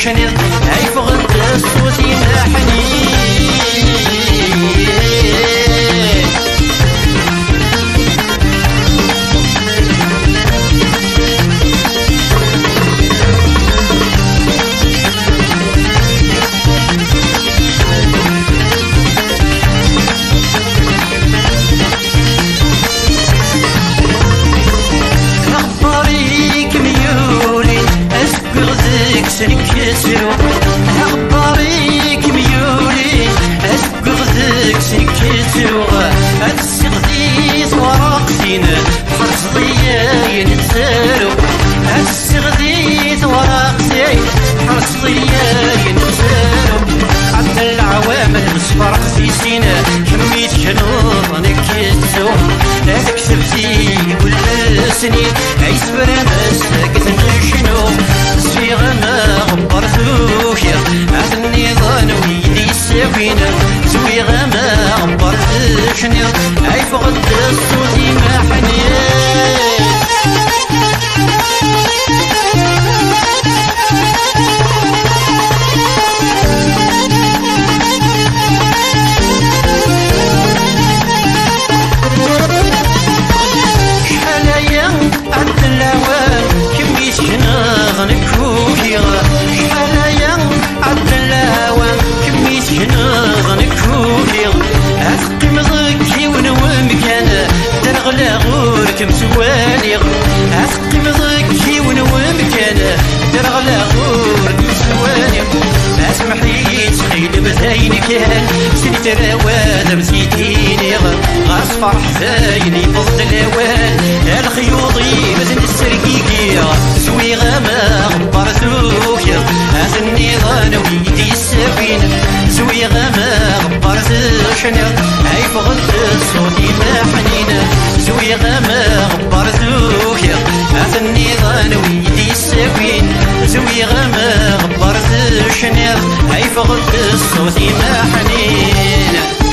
شنير أي فغد الصوت ينحني سنكسرو أخباريك ميولي أسبق ذيك سنكسرو أتسغديث وراقسين حرصضية ينتسرو أتسغديث وراقسين حرصضية ينتسرو حتى العوامل مصفر قسيسين كميت شنوط نكسو لا تكسب زي كل سنين عيس برامس كتنشنو في غما غمبر ثوكيا عثني ظنوي دي السفينة زوي غما غمبر ثوكيا عي فغد الصوتي ما حنيا مسوالي أسقي مضكي ونوم كان درغلا غور مسوالي أسمح لي تخيل بثاين كان سنت الأوان مسيتيني غاس فرح ثاين يفض الأوان الخيوطي مثل السرقيقي سوي غما غبر ثوكيا أثني ظنوي دي السفينة سوي غما غبر ثوشنا أي فغد صوتي ما حنينة سوي غما غبر ثوكيا أثني ظنوي دي السفينة سوي غما غبر ثوشنا أي فغد صوتي ما حنينة